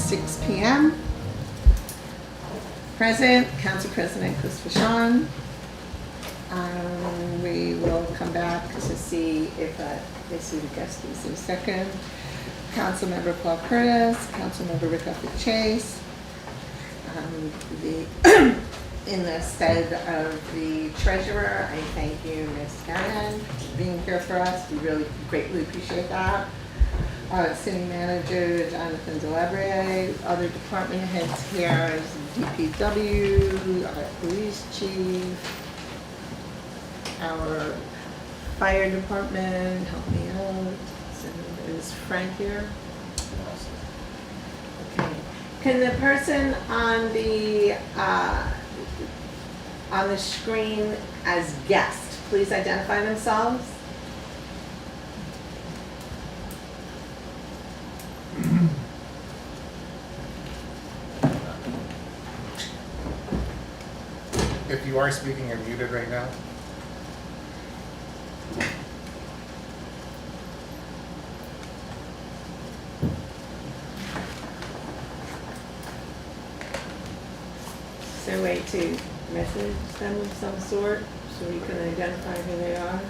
6 p.m. Present, Council President Christopher Sean. We will come back to see if they see the guest please in a second. Councilmember Paul Curtis, Councilmember Rick Chase. In the stead of the treasurer, I thank you, Ms. Gannon, for being here for us. We really greatly appreciate that. City Manager Jonathan Delabre, other department heads here is DPW, our police chief, our fire department, help me out. So is Frank here? Okay. Can the person on the screen as guest please identify themselves? If you are speaking, you're muted right now. Is there a way to message them of some sort so we can identify who they are?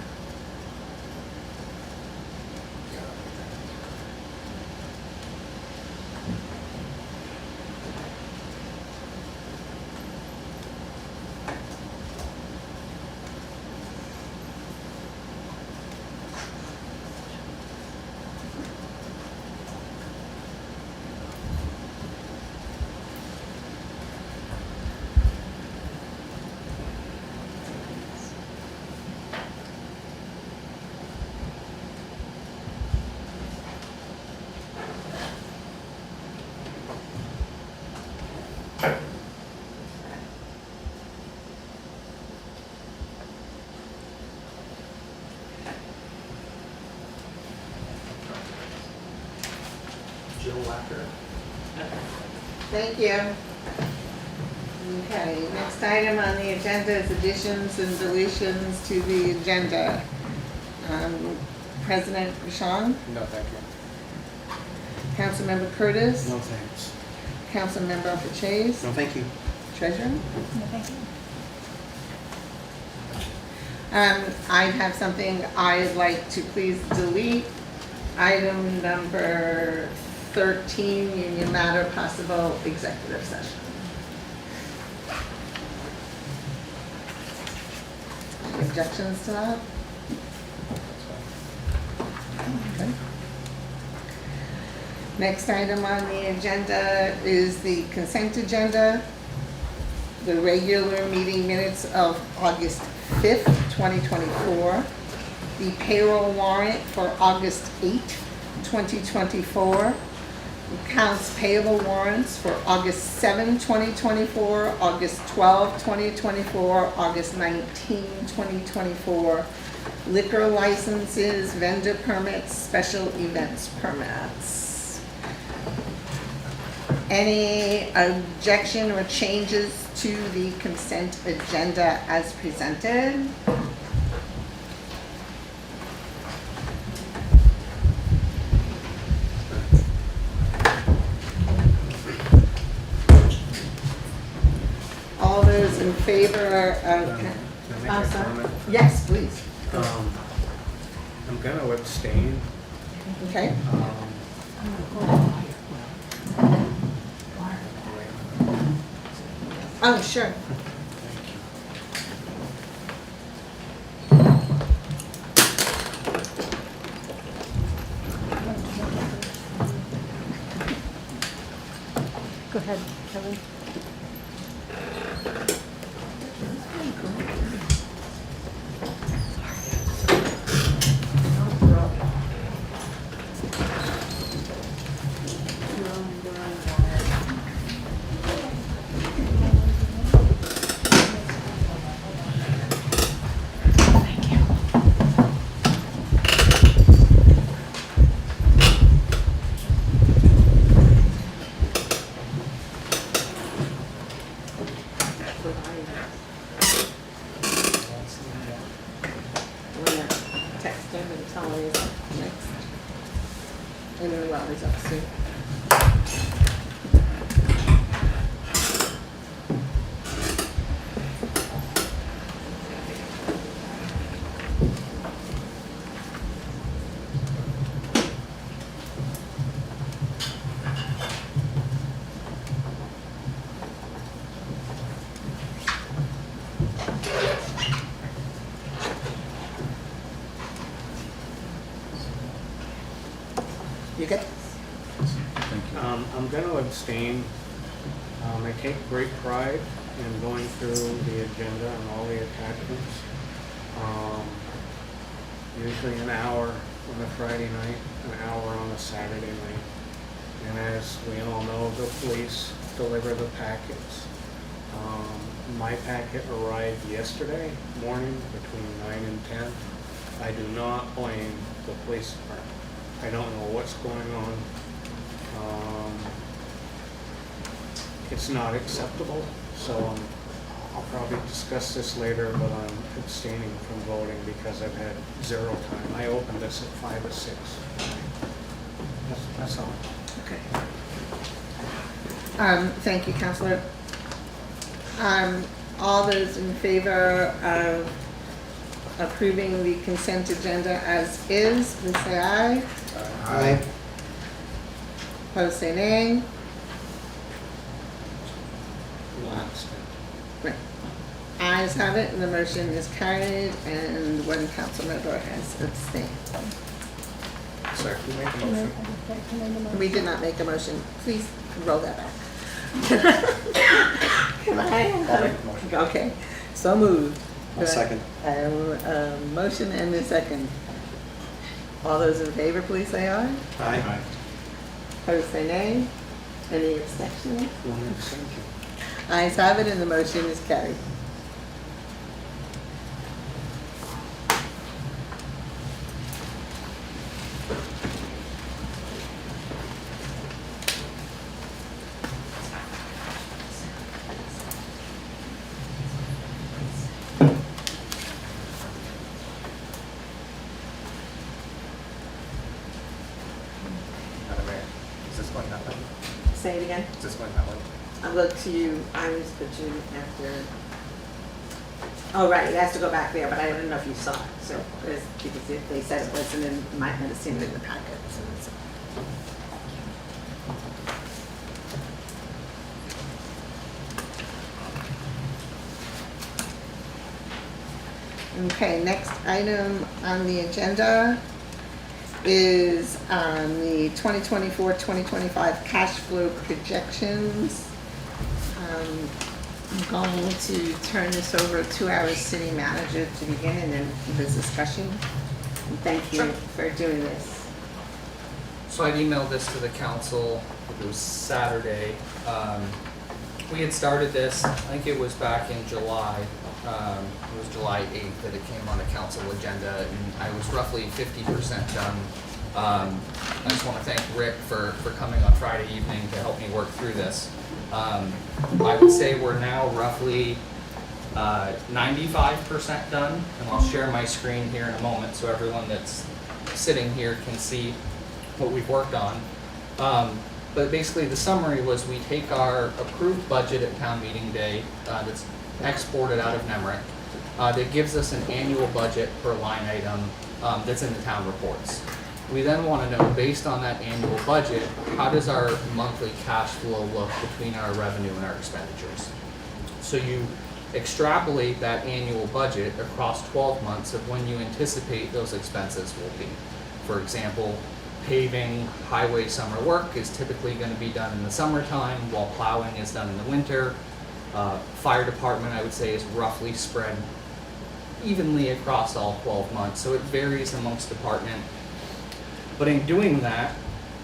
Thank you. Okay, next item on the agenda is additions and deletions to the agenda. President Sean? No, thank you. Councilmember Curtis? No thanks. Councilmember Chase? No thank you. Treasurer? No, thank you. I have something I'd like to please delete. Item number 13, union matter, possible executive session. Any objections to that? Okay. Next item on the agenda is the consent agenda. The regular meeting minutes of August 5th, 2024. The payroll warrant for August 8th, 2024. Accounts payable warrants for August 7, 2024, August 12, 2024, August 19, 2024. Liquor licenses, vendor permits, special events permits. Any objection or changes to the consent agenda as presented? All those in favor of, Can I make I'm a sorry. comment? Yes, please. I'm gonna abstain. Okay. Oh, sure. Thank you. Go ahead, Kevin. Text him and tell him he's up next. And then, well, he's up soon. You good? Thank you. I'm going to abstain. I take great pride in going through the agenda and all the attachments. Usually an hour on a Friday night, an hour on a Saturday night. And as we all know, the police deliver the packets. My packet arrived yesterday morning between 9 and 10. I do not blame the police department. I don't know what's going on. It's not acceptable, so I'll probably discuss this later, but I'm abstaining from voting because I've had zero time. I opened this at 5 or 6. That's all. Okay. Thank you, Counselor. All those in favor of approving the consent agenda as is, please say aye. Aye. Opposed, say nay. One abstain. Right. Ayes have it, and the motion is carried, and one council member has abstained. Sorry, who made the Can I- motion? can I make a motion? We did not make a motion. Please roll that back. Can I? I'll make the motion. Okay, so moved. I'll second. Motion and a second. All those in favor, please say aye. Aye. Opposed, say nay. Any abstentions? One abstention. Ayes have it, and the motion is carried. Madam Mayor, is this going that way? Say it again. Is this going that way? I'll look to you, I was the June after. Oh, right, it has to go back there, but I don't know if you saw it, so, because if they said it wasn't in, you might not have seen it in the packet, so it's. Okay, next item on the agenda is the 2024-2025 cash flow projections. I'm going to turn this over to our city manager to begin and then the discussion. And thank you for doing this. So I'd emailed this to the council, it was Saturday. We had started this, I think it was back in July. It was July 8th that it came on the council agenda, and I was roughly 50% done. I just want to thank Rick for coming on Friday evening to help me work through this. I would say we're now roughly 95% done, and I'll share my screen here in a moment so everyone that's sitting here can see what we've worked on. But basically the summary was we take our approved budget at town meeting day that's exported out of NEMRIC that gives us an annual budget per line item that's in the town reports. We then want to know, based on that annual budget, how does our monthly cash flow look between our revenue and our expenditures? So you extrapolate that annual budget across 12 months of when you anticipate those expenses will be. For example, paving, highway summer work is typically going to be done in the summertime, while plowing is done in the winter. Fire department, I would say, is roughly spread evenly across all 12 months, so it varies amongst department. But in doing that,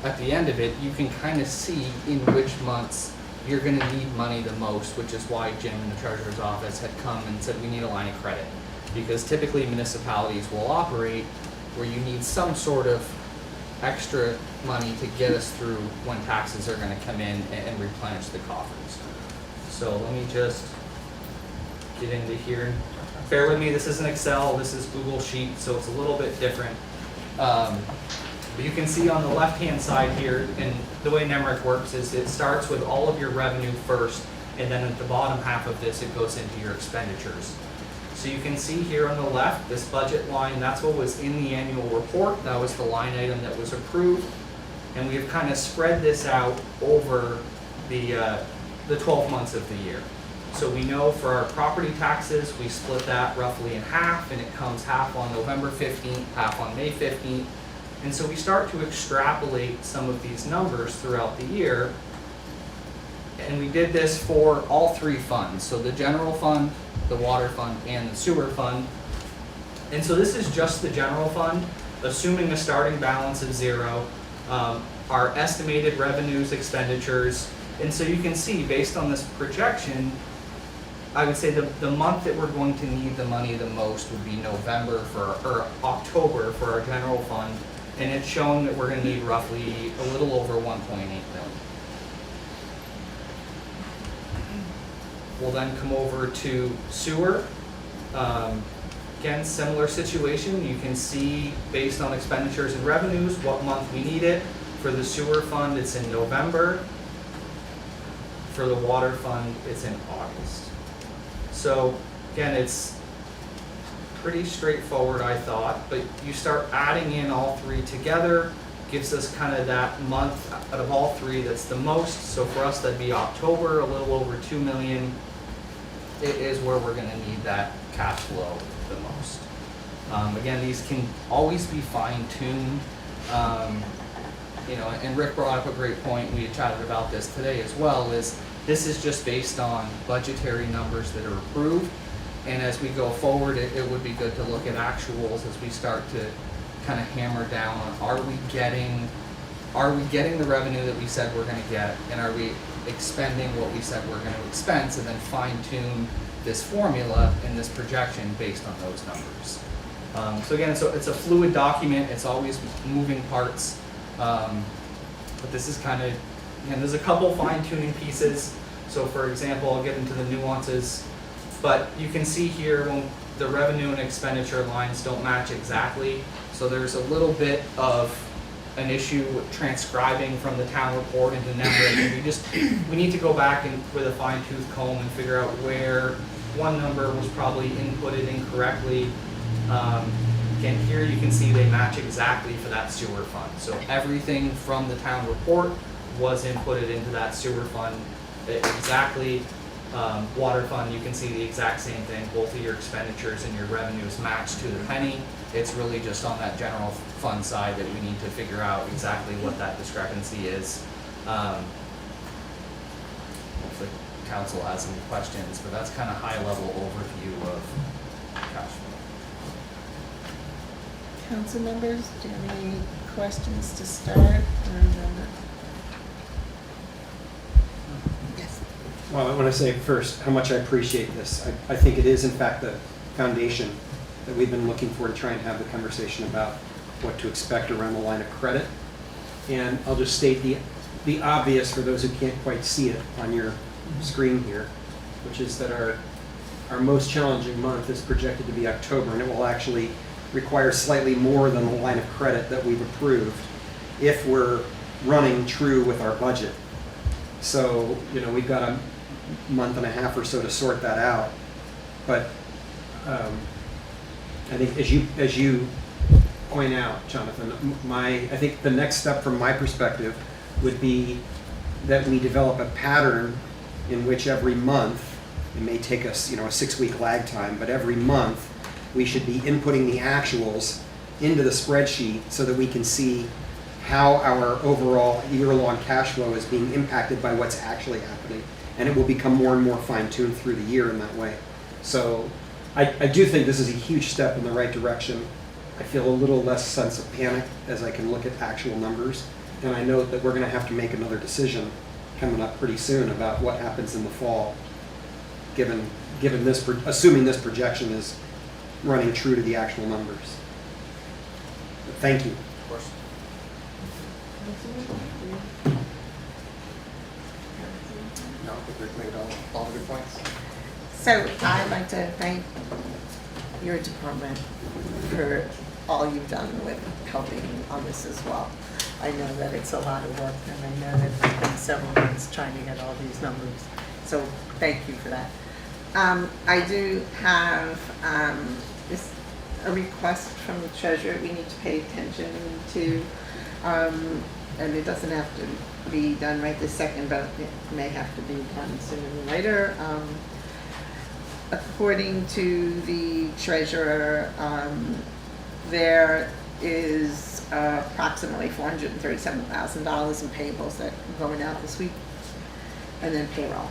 at the end of it, you can kind of see in which months you're going to need money the most, which is why Jim in the treasurer's office had come and said we need a line of credit. Because typically municipalities will operate where you need some sort of extra money to get us through when taxes are going to come in and replenish the coffers. So let me just get into here. Bear with me, this isn't Excel, this is Google Sheet, so it's a little bit different. But you can see on the left-hand side here, and the way NEMRIC works is it starts with all of your revenue first, and then at the bottom half of this, it goes into your expenditures. So you can see here on the left, this budget line, that's what was in the annual report. That was the line item that was approved. And we've kind of spread this out over the 12 months of the year. So we know for our property taxes, we split that roughly in half, and it comes half on November 15th, half on May 15th. And so we start to extrapolate some of these numbers throughout the year. And we did this for all three funds, so the general fund, the water fund, and the sewer fund. And so this is just the general fund, assuming a starting balance of 0, our estimated revenues, expenditures. And so you can see, based on this projection, I would say the month that we're going to need the money the most would be or October for our general fund. And it's showing that we're going to need roughly a little over 1.8 million. We'll then come over to sewer. Again, similar situation. You can see based on expenditures and revenues what month we need it. For the sewer fund, it's in November. For the water fund, it's in August. So again, it's pretty straightforward, I thought, but you start adding in all three together, gives us kind of that month out of all three that's the most. So for us, that'd be October, a little over 2 million. It is where we're gonna need that cash flow the most. Again, these can always be fine-tuned. You know, and Rick brought up a great point, we had chatted about this today as well, is this is just based on budgetary numbers that are approved. And as we go forward, it would be good to look at actuals as we start to kind of hammer down on, are we getting the revenue that we said we're gonna get, and are we expending what we said we're gonna expense, and then fine tune this formula and this projection based on those numbers. So again, it's a fluid document, it's always moving parts, but this is kind of, again, there's a couple fine tuning pieces. So for example, I'll get into the nuances, but you can see here when the revenue and expenditure lines don't match exactly. So there's a little bit of an issue with transcribing from the town report into numbers, and we need to go back and with a fine tooth comb and figure out where one number was probably inputted incorrectly. Again, here you can see they match exactly for that sewer fund. So everything from the town report was inputted into that sewer fund exactly. Water fund, you can see the exact same thing. Both of your expenditures and your revenues match to the penny. It's really just on that general fund side that we need to figure out exactly what that discrepancy is. Hopefully council has any questions, but that's kind of high level overview of cash flow. Council members, do you have any questions to start? Yes. Well, I want to say first how much I appreciate this. I think it is in fact the foundation that we've been looking for to try and have the conversation about what to expect around the line of credit. And I'll just state the obvious for those who can't quite see it on your screen here, which is that our most challenging month is projected to be October, and it will actually require slightly more than the line of credit that we've approved if we're running true with our budget. So, you know, we've got a month and a half or so to sort that out. But I think as you point out, Jonathan, I think the next step from my perspective would be that we develop a pattern in which every month, it may take us, you know, a 6-week lag time, but every month we should be inputting the actuals into the spreadsheet so that we can see how our overall year-long cash flow is being impacted by what's actually happening. And it will become more and more fine-tuned through the year in that way. So I do think this is a huge step in the right direction. I feel a little less sense of panic as I can look at actual numbers. And I know that we're going to have to make another decision coming up pretty soon about what happens in the fall, given this, assuming this projection is running true to the actual numbers. But thank you. Of course. No, I think we've made all the good points. So I'd like to thank your department for all you've done with helping on this as well. I know that it's a lot of work, and I know that it's been several months trying to get all these numbers. So thank you for that. I do have a request from the treasurer we need to pay attention to, and it doesn't have to be done right this second, but it may have to be done sooner than later. According to the treasurer, there is approximately $437,000 in payables that are going out this week, and then payroll.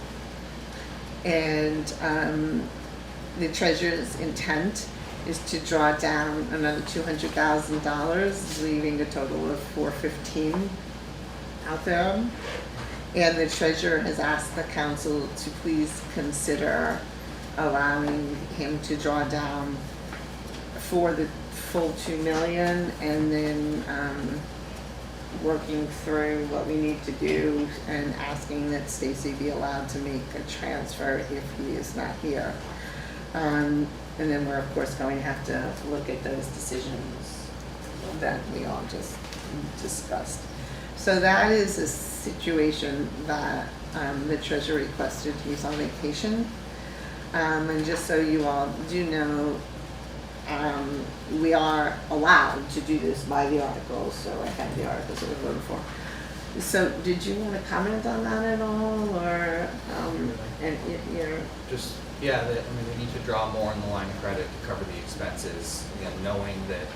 And the treasurer's intent is to draw down another $200,000, leaving a total of $415,000 out there. And the treasurer has asked the council to please consider allowing him to draw down for the full $2 million, and then working through what we need to do and asking that Stacy be allowed to make a transfer if he is not here. And then we're of course going to have to look at those decisions that we all just discussed. So that is a situation that the treasurer requested. He's on vacation. And just so you all do know, we are allowed to do this by the articles, so I have the articles that we're voting for. So did you want to comment on that at all, or, and you're, Just, yeah, I mean, we need to draw more in the line of credit to cover the expenses, again, knowing that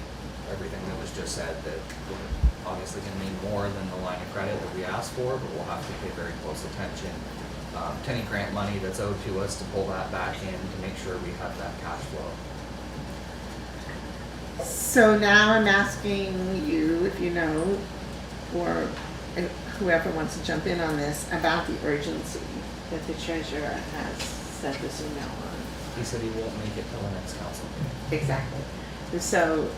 everything that was just said, that we're obviously gonna need more than the line of credit that we asked for, but we'll have to pay very close attention. Any grant money that's owed to us, to pull that back in to make sure we have that cash flow. so now I'm asking you, if you know, or whoever wants to jump in on this, about the urgency that the treasurer has sent this email on. He said he won't make it till the next council meeting. Exactly. So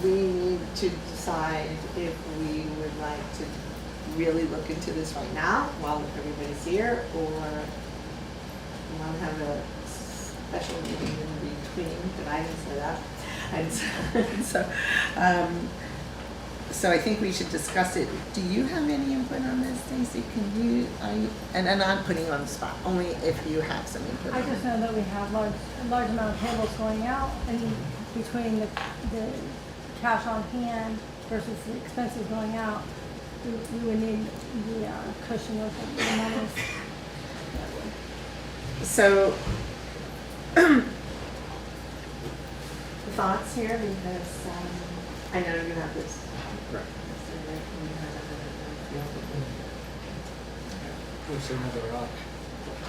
we need to decide if we would like to really look into this right now while everybody's here, or we want to have a special meeting in between, but I didn't say that. And so I think we should discuss it. Do you have any input on this, Stacy? Can you, and I'm not putting you on the spot, only if you have some input I on just it. know that we have a large amount of payables going out, and between the cash on hand versus the expenses going out, we would need the cushion of the money. So, thoughts here, because I know you have this. Right. What's another option?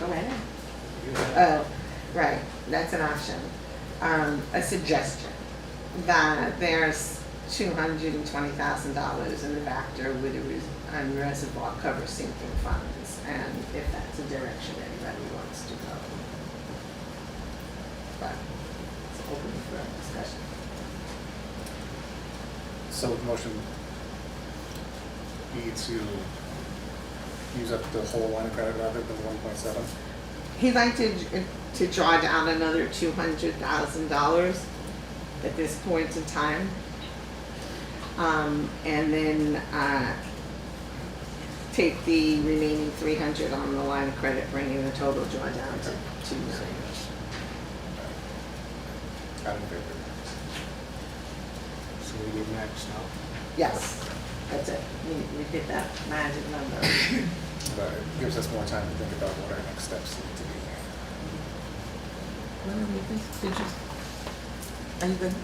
Go ahead. You have- Oh, right, that's an option. A suggestion that there's $220,000 in the Vector with a reservoir cover sinking funds, and if that's a direction anybody wants to go. But it's open for discussion. So motion be to use up the whole line of credit rather than 1.7? He'd like to draw down another $200,000 at this point in time. And then take the remaining 300 on the line of credit, bringing the total draw down to 2 million. I'm in favor. So we get maxed out. Yes, that's it. We hit that magic number. But it gives us more time to think about what our next steps need to be. Are you good?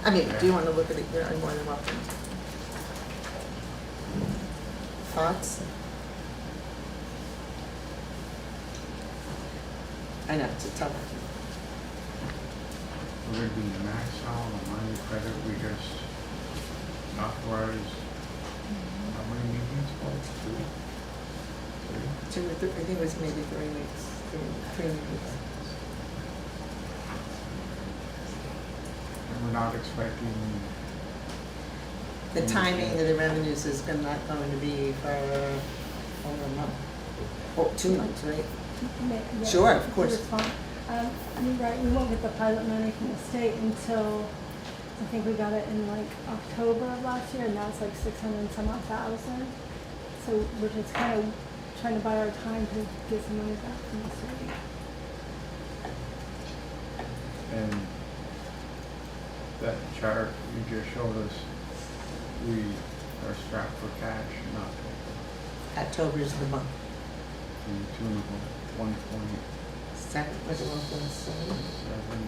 I mean, do you want to look at it? You're more than welcome. Thoughts? I know, it's a tough one. We're going to max out on line of credit, we just authorize, how many meetings, for? Two? 2 or 3, I think it was maybe 3 weeks, 3 weeks. And we're not expecting, The timing of the revenues is not going to be for over a month. Oh, 2 months, right? Yeah, Sure, of course. it's fine. You're right, we won't get the pilot money from the state until, I think we got it in like October of last year, and now it's like 600 and some odd thousand. So we're just kind of trying to buy our time to get some money back from the state. and that chart you just showed us, we are strapped for cash in October, October is the month. to the tune of 1.7 Was it 1.7?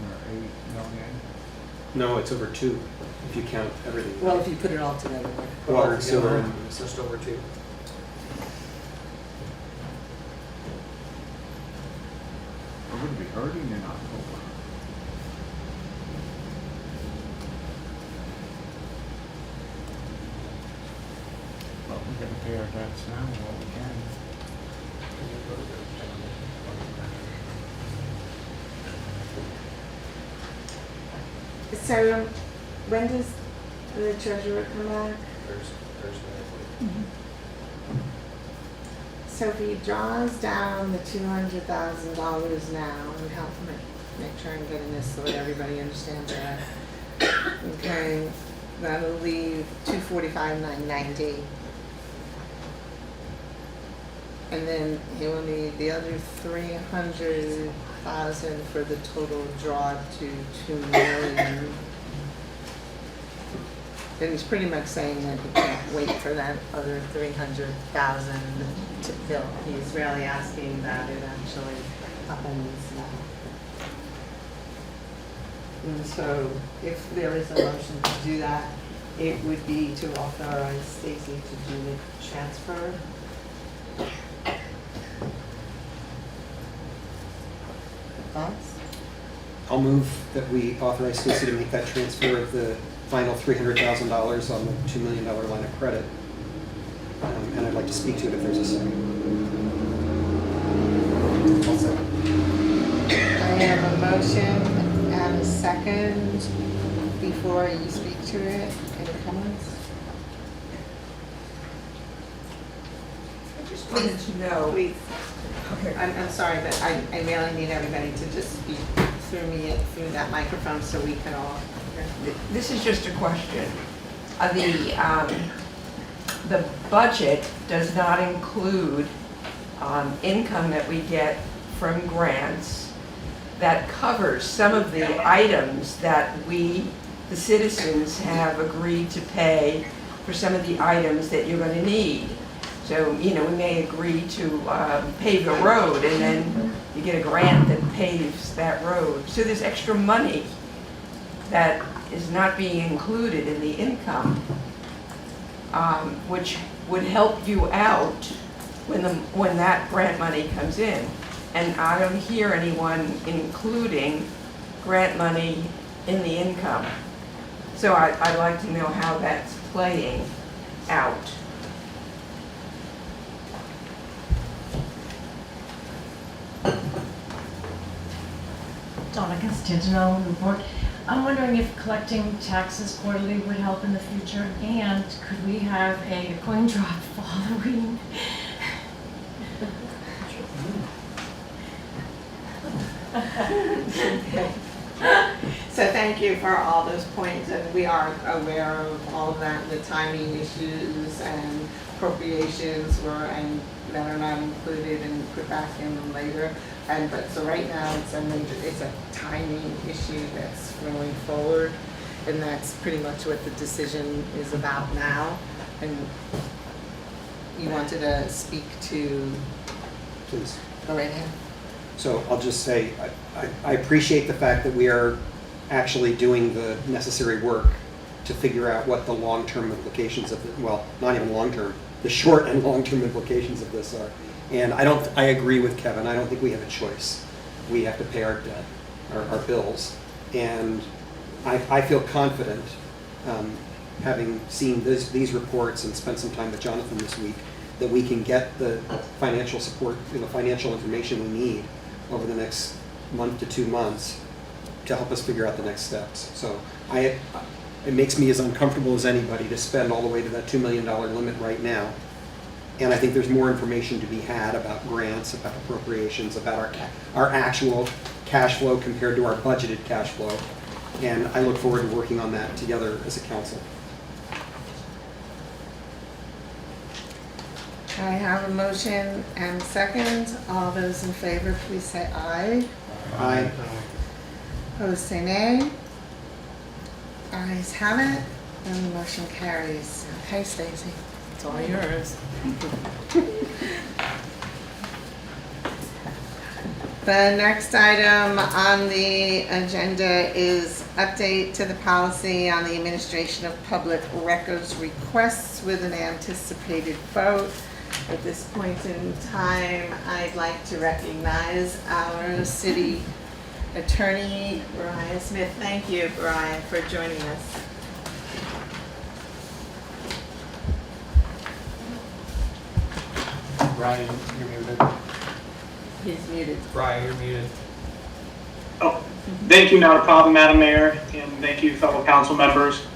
or 8 million. No, it's over 2, if you count everything. Well, if you put it all together. Water and sewer and It's just over 2. We're gonna be hurting in October. But we gotta pay our debts now while we can. So, when does the treasurer come back? Thursday. So if he draws down the $200,000 now, and help me make sure I'm getting this so that everybody understands that. Okay, that'll leave $245,990. And then he will need the other $300,000 for the total draw to $2 million. And he's pretty much saying that he can't wait for that other $300,000 to fill. He's really asking that it actually happens now. And so if there is a motion to do that, it would be to authorize Stacy to do the transfer. Thoughts? I'll move that we authorize Stacy to make that transfer of the final $300,000 on the $2 million line of credit. And I'd like to speak to it if there's a second. I'll second. I have a motion and a second. Before you speak to it, any comments? I just wanted to know. Please. Okay. I'm sorry, but I really need everybody to just speak through that microphone so we can all hear. This is just a question. The budget does not include income that we get from grants that covers some of the items that we, the citizens, have agreed to pay for some of the items that you're going to need. So, we may agree to pave a road, and then you get a grant that paves that road. So there's extra money that is not being included in the income, which would help you out when that grant money comes in. And I don't hear anyone including grant money in the income. So I'd like to know how that's playing out. Donna Constantino, Newport. I'm wondering if collecting taxes quarterly would help in the future, and could we have a coin drop following? So thank you for all those points, and we are aware of all of that, the timing issues and appropriations and that are not included and put back in later. But so right now it's a timing issue that's rolling forward, and that's pretty much what the decision is about now. And you wanted to speak to, Please. go right ahead. So I'll just say, I appreciate the fact that we are actually doing the necessary work to figure out what the long-term implications of the, well, not even long-term, the short and long-term implications of this are. And I agree with Kevin. I don't think we have a choice. We have to pay our debt, our bills. And I feel confident, having seen these reports and spent some time with Jonathan this week, that we can get the financial support, the financial information we need over the next month to 2 months to help us figure out the next steps. So it makes me as uncomfortable as anybody to spend all the way to that $2 million limit right now. And I think there's more information to be had about grants, about appropriations, about our actual cash flow compared to our budgeted cash flow. And I look forward to working on that together as a council. I have a motion and second. All those in favor, please say aye. Aye. Opposed, say nay. Ayes have it, and the motion carries. Okay, Stacy, it's all yours. The next item on the agenda is update to the policy on the administration of public records requests with an anticipated vote. At this point in time, I'd like to recognize our city attorney, Brian Smith. Thank you, Brian, for joining us. Ryan, you're muted. He's muted. Brian, you're muted. Oh, thank you, not a problem, Madam Mayor, and thank you, fellow council members.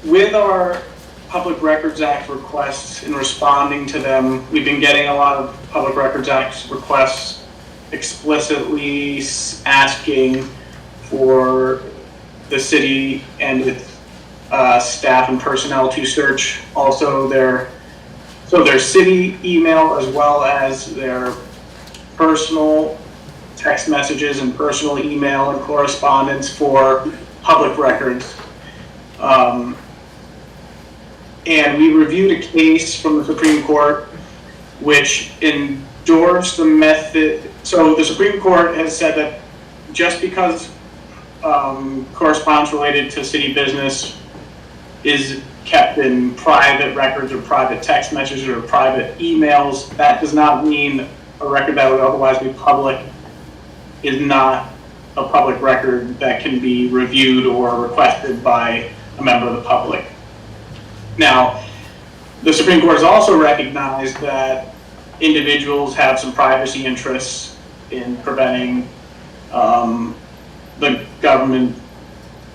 With our Public Records Act requests and responding to them, we've been getting a lot of Public Records Act requests explicitly asking for the city and its staff and personnel to search also their city email as well as their personal text messages and personal email and correspondence for public records. And we reviewed a case from the Supreme Court which endorsed the method. So the Supreme Court has said that just because correspondence related to city business is kept in private records or private text messages or private emails, that does not mean a record that would otherwise be public is not a public record that can be reviewed or requested by a member of the public. Now, the Supreme Court has also recognized that individuals have some privacy interests in preventing the government,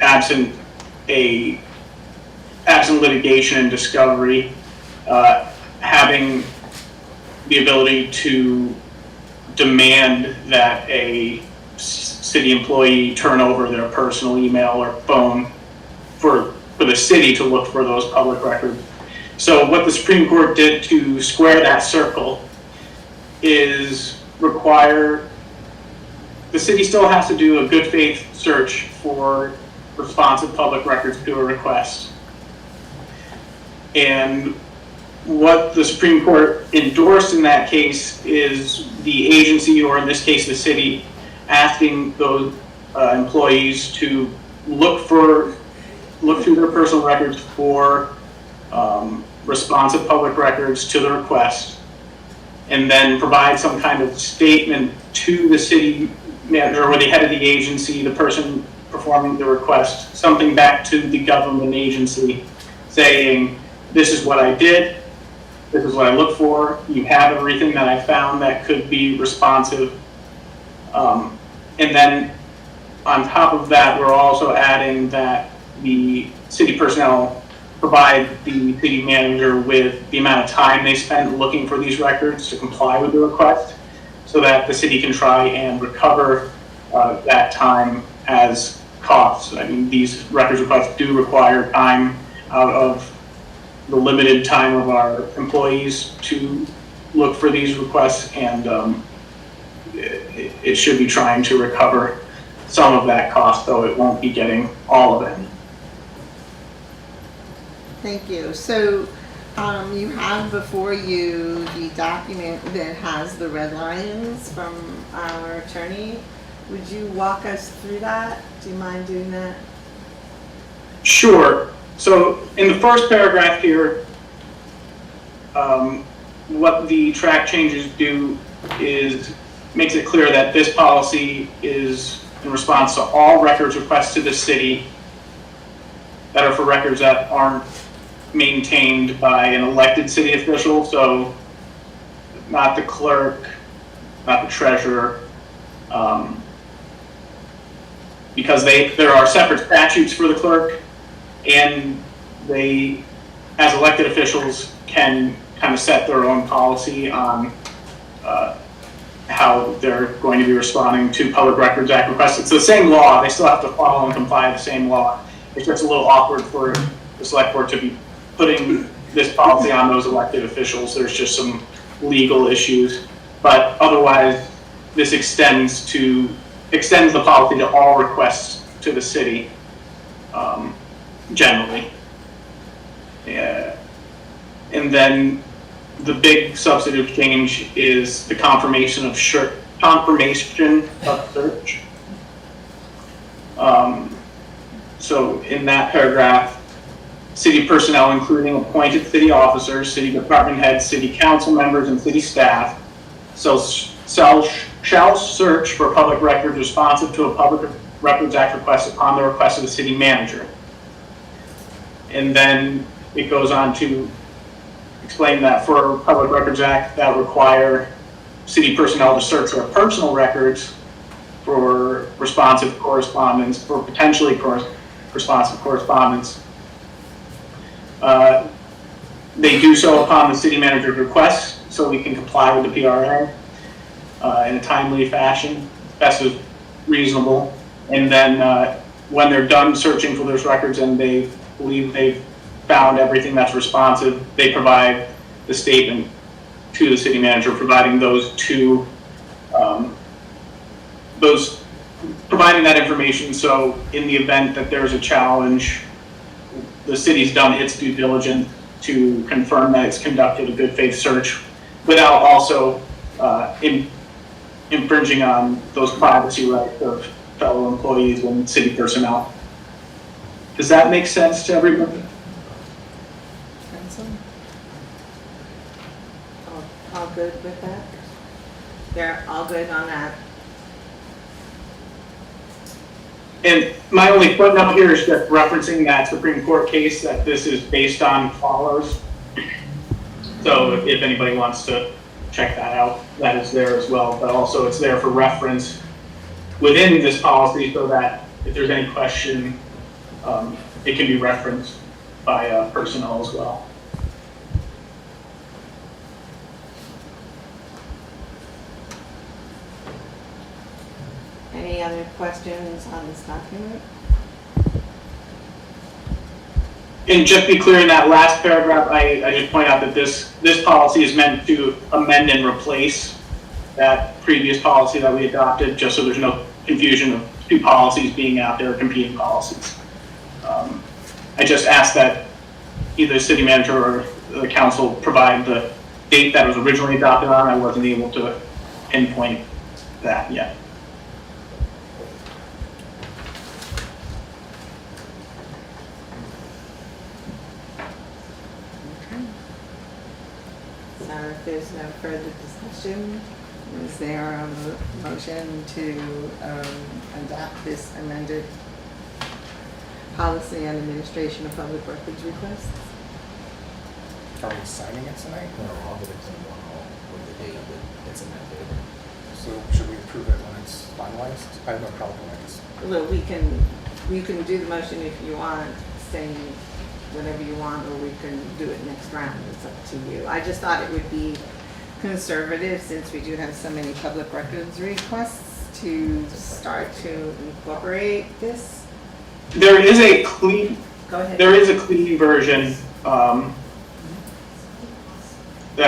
absent litigation and discovery, having the ability to demand that a city employee turn over their personal email or phone for the city to look for those public records. So what the Supreme Court did to square that circle is require the city still has to do a good faith search for responsive public records to a request. And what the Supreme Court endorsed in that case is the agency, or in this case the city, asking those employees to look through their personal records for responsive public records to the request, and then provide some kind of statement to the city manager or the head of the agency, the person performing the request, something back to the government agency saying, this is what I did, this is what I looked for, you have everything that I found that could be responsive. And then on top of that, we're also adding that the city personnel provide the city manager with the amount of time they spent looking for these records to comply with the request, so that the city can try and recover that time as costs. I mean, these records requests do require time out of the limited time of our employees to look for these requests, and it should be trying to recover some of that cost, though it won't be getting all of it. Thank you. So you have before you the document that has the red lines from our attorney. Would you walk us through that? Do you mind doing that? Sure. So in the first paragraph here, what the track changes do is makes it clear that this policy is in response to all records requests to the city that are for records that aren't maintained by an elected city official, so not the clerk, not the treasurer, because there are separate statutes for the clerk, and they, as elected officials, can kind of set their own policy on how they're going to be responding to Public Records Act requests. It's the same law, they still have to follow and comply with the same law. It's just a little awkward for the select board to be putting this policy on those elected officials. There's just some legal issues, but otherwise this extends the policy to all requests to the city, generally. And then the big substantive change is the confirmation of confirmation of search. So in that paragraph, city personnel, including appointed city officers, city department heads, city council members, and city staff, shall search for public records responsive to a Public Records Act request upon the request of the city manager. And then it goes on to explain that for Public Records Act that require city personnel to search their personal records for responsive correspondence, for potentially responsive correspondence. They do so upon the city manager's request, so we can comply with the PRA in a timely fashion, best as reasonable. And then when they're done searching for those records and they believe they've found everything that's responsive, they provide the statement to the city manager, providing providing that information. So in the event that there's a challenge, the city's done its due diligence to confirm that it's conducted a good faith search without also infringing on those privacy rights of fellow employees and city personnel. Does that make sense to everybody? All good with that? They're all good on that? And my only footnote here is just referencing that Supreme Court case that this is based on follows. So if anybody wants to check that out, that is there as well. But also it's there for reference within this policy so that if there's any question, it can be referenced by personnel as well. Any other questions on this document? And just be clear in that last paragraph, I just point out that this policy is meant to amend and replace that previous policy that we adopted, just so there's no confusion of two policies being out there, competing policies. I just asked that either the city manager or the council provide the date that was originally adopted on. I wasn't able to pinpoint that yet. So if there's no further discussion, is there a motion to adopt this amended policy on administration of public records requests? Are we signing it tonight? No, I'll get it to them with the date that it's amended. So should we approve it when it's finalized? I have no problem with this. Well, you can do the motion if you want, saying whatever you want, or we can do it next round. It's up to you. I just thought it would be conservative, since we do have so many public records requests, to start to incorporate this. There is a clean. Go ahead. There is a clean version that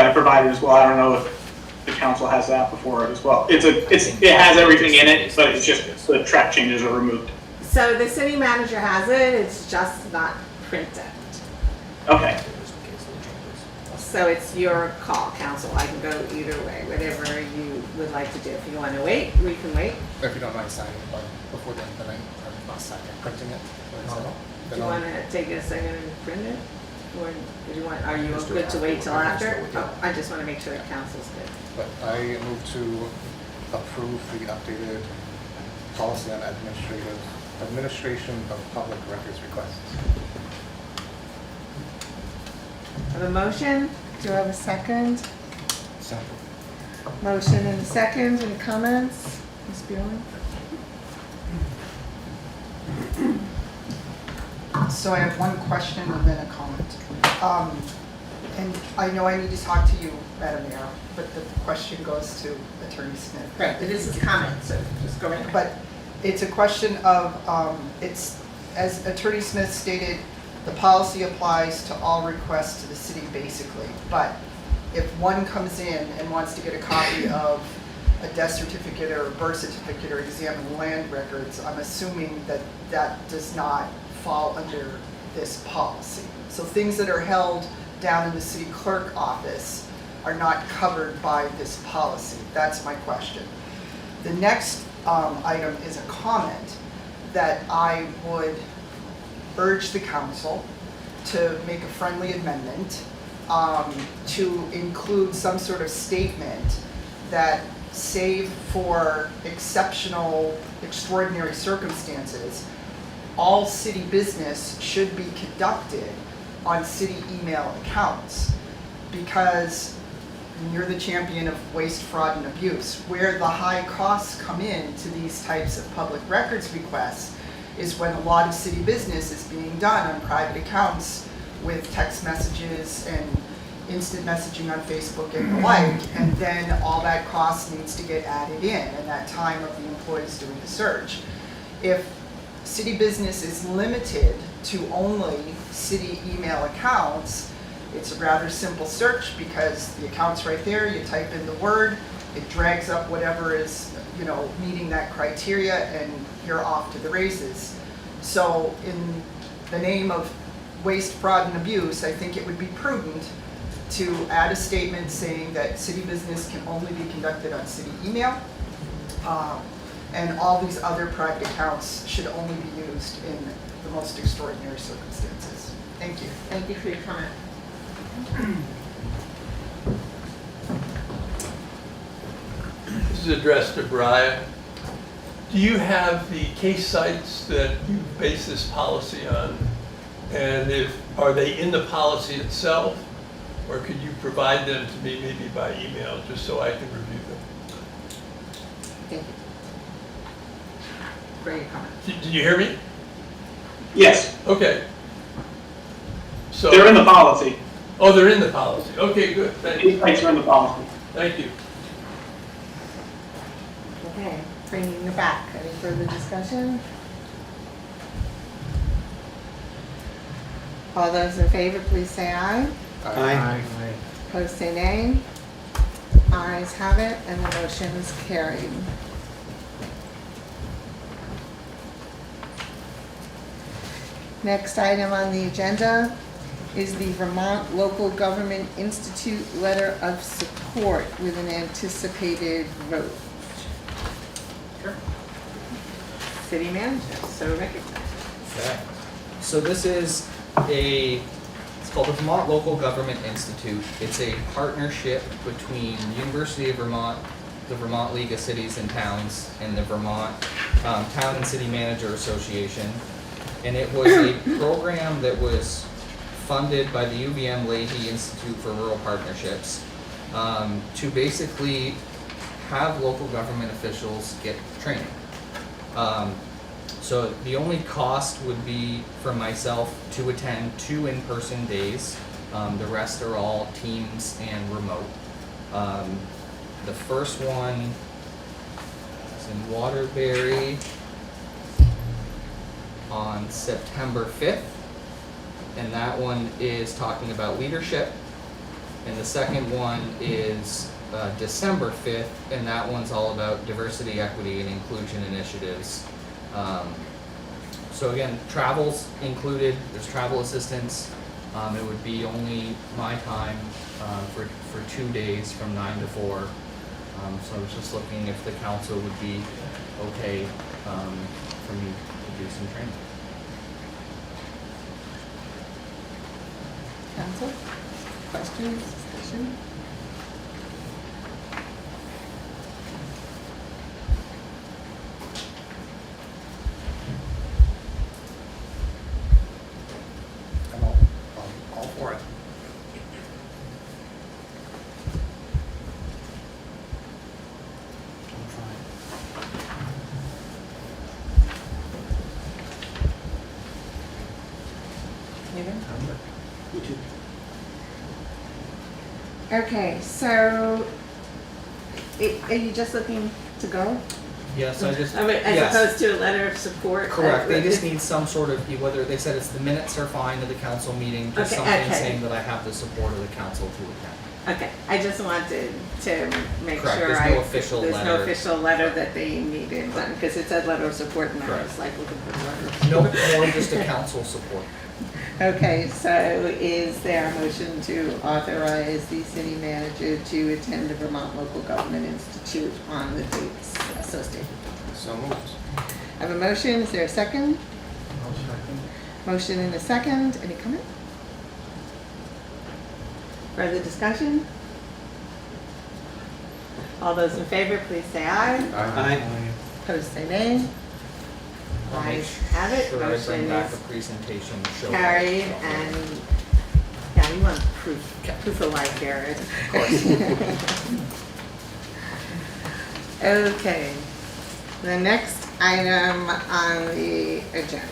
I provided as well. I don't know if the council has that before as well. It has everything in it, but it's just the track changes are removed. So the city manager has it, it's just not printed. Okay. So it's your call, council. I can go either way, whatever you would like to do. If you want to wait, we can wait. If you don't mind signing it before the end of the night, or not signing, printing it. Do you want to take a second and print it? Or do you want, are you good to wait till after? Oh, I just want to make sure that council's good. But I move to approve the updated policy on administration of public records requests. I have a motion. Do I have a second? Second. Motion and a second. Any comments? Ms. Bjorn? So I have one question and then a comment. And I know I need to talk to you, Madam Mayor, but the question goes to Attorney Smith. Right, but this is comment, so just go right ahead. But it's a question of, it's, as Attorney Smith stated, the policy applies to all requests to the city basically. But if one comes in and wants to get a copy of a death certificate or a birth certificate or examine land records, I'm assuming that that does not fall under this policy. So things that are held down in the city clerk office are not covered by this policy. That's my question. The next item is a comment that I would urge the council to make a friendly amendment to include some sort of statement that, save for exceptional, extraordinary circumstances, all city business should be conducted on city email accounts. Because you're the champion of waste, fraud, and abuse. Where the high costs come in to these types of public records requests is when a lot of city business is being done on private accounts with text messages and instant messaging on Facebook and the like, and then all that cost needs to get added in, and that time of the employees doing the search. If city business is limited to only city email accounts, it's a rather simple search because the account's right there, you type in the word, it drags up whatever is, meeting that criteria, and you're off to the races. So in the name of waste, fraud, and abuse, I think it would be prudent to add a statement saying that city business can only be conducted on city email, and all these other private accounts should only be used in the most extraordinary circumstances. Thank you. Thank you for your comment. This is addressed to Brian. Do you have the case sites that you base this policy on? And are they in the policy itself? Or could you provide them to me maybe by email, just so I can review them? Thank you. For your comment. Did you hear me? Yes, Okay. So they're in the policy. Oh, they're in the policy. Okay, good. Thank you. These sites are in the policy. Thank you. Okay, bringing it back. Any further discussion? All those in favor, please say aye. Aye. Opposed, say nay. Ayes have it, and the motion is carried. Next item on the agenda is the Vermont Local Government Institute Letter of Support with an anticipated vote. Sure. City manager, so recognized. Okay. So this is it's called the Vermont Local Government Institute. It's a partnership between University of Vermont, the Vermont League of Cities and Towns, and the Vermont Town and City Manager Association. And it was a program that was funded by the UVM Leahy Institute for Rural Partnerships to basically have local government officials get training. So the only cost would be for myself to attend 2 in-person days. The rest are all Teams and remote. The first one is in Waterbury on September 5th, and that one is talking about leadership. And the second one is December 5th, and that one's all about diversity, equity, and inclusion initiatives. So again, travel's included, there's travel assistance. It would be only my time for 2 days from 9 to 4. So I was just looking if the council would be okay for me to do some training. Council, questions, discussion? I'm all for it. I'm fine. Neither? You too. Okay, so are you just looking to go? Yes, I just, I mean, as yes. opposed to a letter of support? Correct, they just need some sort of, whether, they said it's the minutes are fine to the council meeting, just Okay, something okay. saying that I have the support of the council to attend. Okay, I just wanted to make Correct, sure there's no official there's no letter. official letter that they needed, because it said letter of support, and I Correct. was like looking for the letter of support. No, more just a council support. Okay, so is there a motion to authorize the city manager to attend the Vermont Local Government Institute on the dates so stated. So moved. I have a motion, is there a second? I'll second. Motion and a second, any comment? Further discussion? All those in favor, please say aye. Aye. Opposed, say nay. I'll make Ayes have it, sure I motion bring back a is presentation to show. carried, and, yeah, we want proof of life here. Of course. Okay, the next item on the agenda.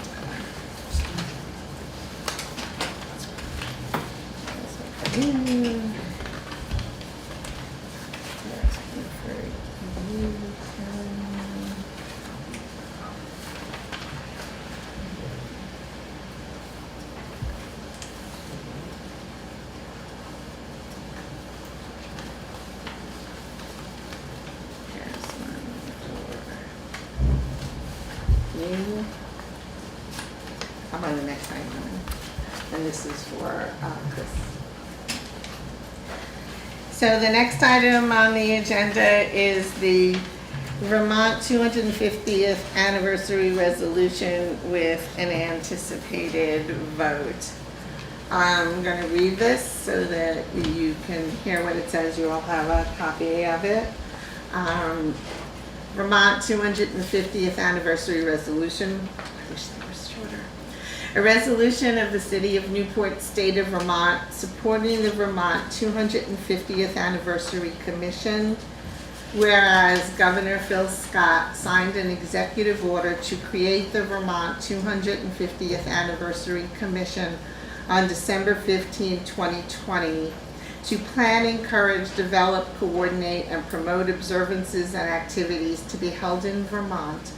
You. How about the next item? And this is for Chris. So the next item on the agenda is the Vermont 250th anniversary resolution with an anticipated vote. I'm going to read this so that you can hear what it says. You all have a copy of it. Vermont 250th anniversary resolution. I wish they were shorter. A resolution of the City of Newport, State of Vermont, supporting the Vermont 250th Anniversary Commission. Whereas Governor Phil Scott signed an executive order to create the Vermont 250th Anniversary Commission on December 15, 2020, to plan, encourage, develop, coordinate, and promote observances and activities to be held in Vermont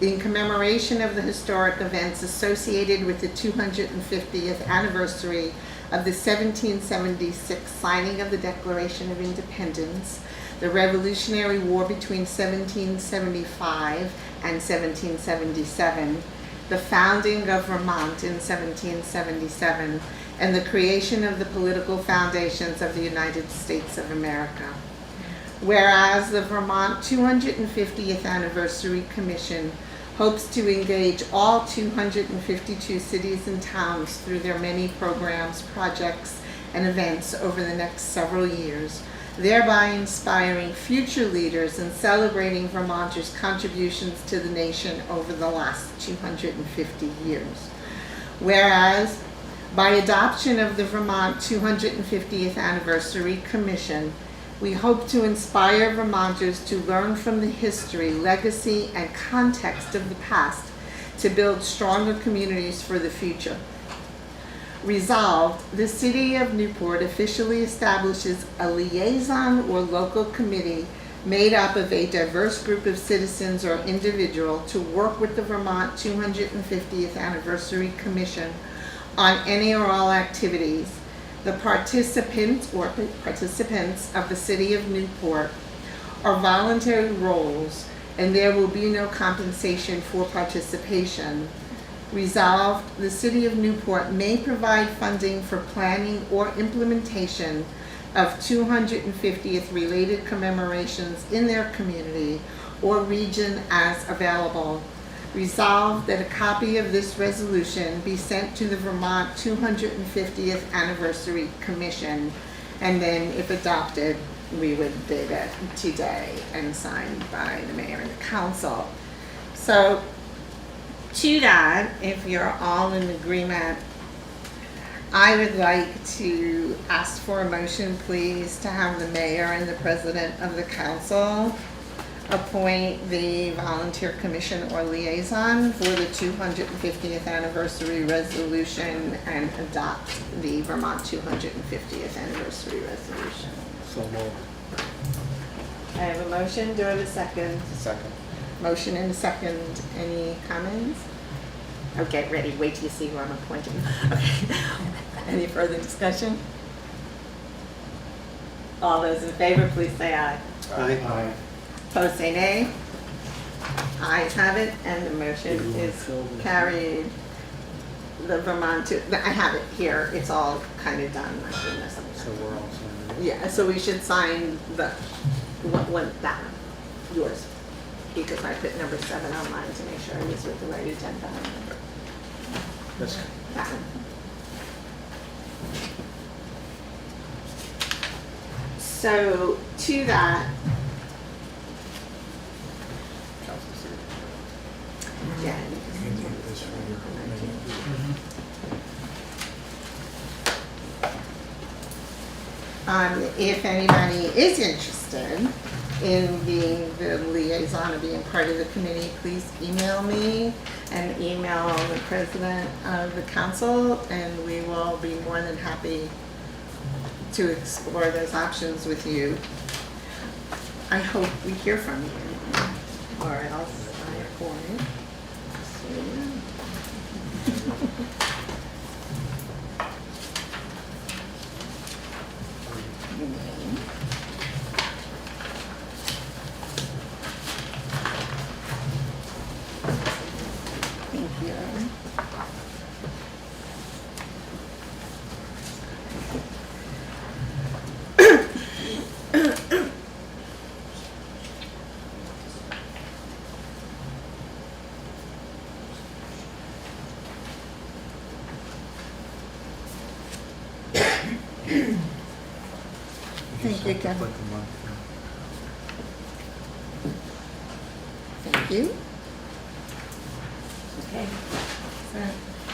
in commemoration of the historic events associated with the 250th anniversary of the 1776 signing of the Declaration of Independence, the Revolutionary War between 1775 and 1777, the founding of Vermont in 1777, and the creation of the political foundations of the United States of America. Whereas the Vermont 250th Anniversary Commission hopes to engage all 252 cities and towns through their many programs, projects, and events over the next several years, thereby inspiring future leaders and celebrating Vermonters' contributions to the nation over the last 250 years. Whereas, by adoption of the Vermont 250th Anniversary Commission, we hope to inspire Vermonters to learn from the history, legacy, and context of the past to build stronger communities for the future. Resolved, the City of Newport officially establishes a liaison or local committee made up of a diverse group of citizens or individual to work with the Vermont 250th Anniversary Commission on any or all activities. The participants of the City of Newport are voluntary roles, and there will be no compensation for participation. Resolved, the City of Newport may provide funding for planning or implementation of 250th related commemorations in their community or region as available. Resolved that a copy of this resolution be sent to the Vermont 250th Anniversary Commission, and then if adopted, we would bid it today and signed by the mayor and the council. So to that, if you're all in agreement, I would like to ask for a motion, please, to have the mayor and the president of the council appoint the volunteer commission or liaison for the 250th anniversary resolution and adopt the Vermont 250th anniversary resolution. So moved. I have a motion. Do I have a second? Second. Motion and a second. Any comments? Oh, get ready. Wait till you see who I'm appointing. Okay. Any further discussion? All those in favor, please say aye. Aye. Opposed, say nay. Ayes have it, and the motion is carried. The Vermont, I have it here. It's all kind of done. My goodness. So we're all signed. Yeah, so we should sign the, what, that one, yours. because I put number 7 on mine to make sure I was with the right agenda. This, That one. So to that, Council secretary. yeah. If anybody is interested in being the liaison or being part of the committee, please email me and email the president of the council, and we will be more than happy to explore those options with you. I hope we hear from you, or else I won't. Thank you. Thank you, Kevin. Thank you. Okay. So,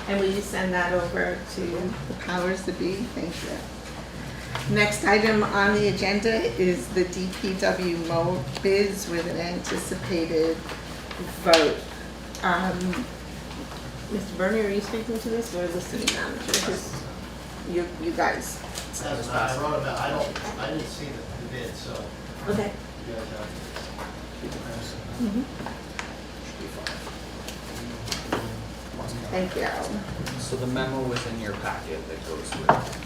and will you send that over to the powers that be? Thank you. Next item on the agenda is the DPW mow bids with an anticipated vote. Mr. Bernie, are you speaking to this or the city manager? 'Cause you guys. Doesn't matter. I wrote about, I didn't see the bid, so Okay. you guys have. Thank you. So the memo was in your packet that goes with it.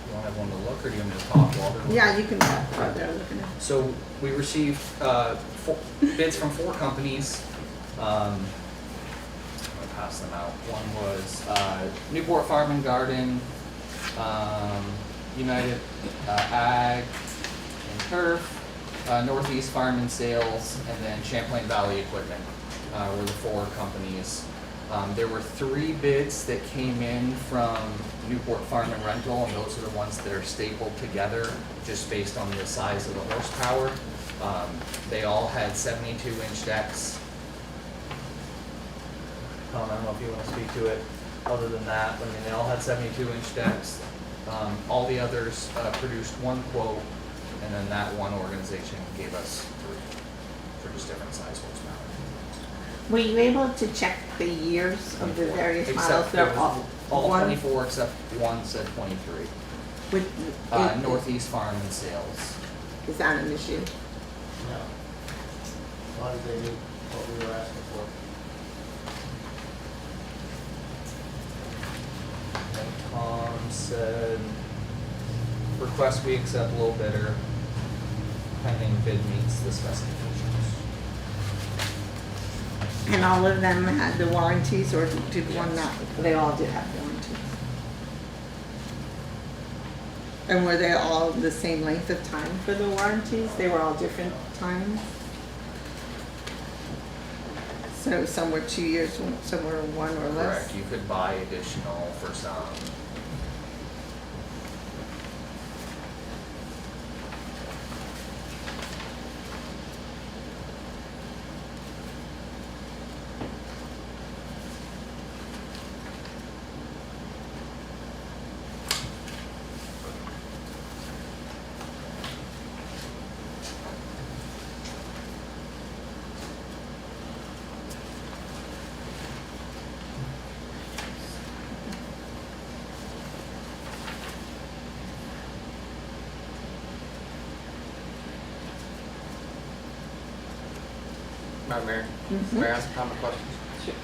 You want everyone to look, or do you want me to talk while they're looking? Yeah, you can talk while they're looking at. So we received bids from 4 companies. I'm gonna pass them out. One was Newport Farm and Garden, United Ag and Turf, Northeast Farm and Sales, and then Champlain Valley Equipment were the 4 companies. There were 3 bids that came in from Newport Farm and Rental, and those are the ones that are stapled together just based on the size of the horsepower. They all had 72-inch decks. I don't know if you want to speak to it. Other than that, I mean, they all had 72-inch decks. All the others produced 1 quote, and then that one organization gave us 3 for just different size horsepower. Were you able to check the years of the various models? Except They're there was all one 24 except one said 23. with, Northeast Farm and Sales. is that an issue? No. As long as they knew what we were asking for. And Tom said, request we accept low bidder pending bid meets the specifications. And all of them had the warranties, or did one not? They all did have warranties. And were they all the same length of time for the warranties? They were all different times? So some were 2 years, some were 1 or less? Correct, you could buy additional for some. Madam Mayor, Mhm. may I ask a common question? Sure.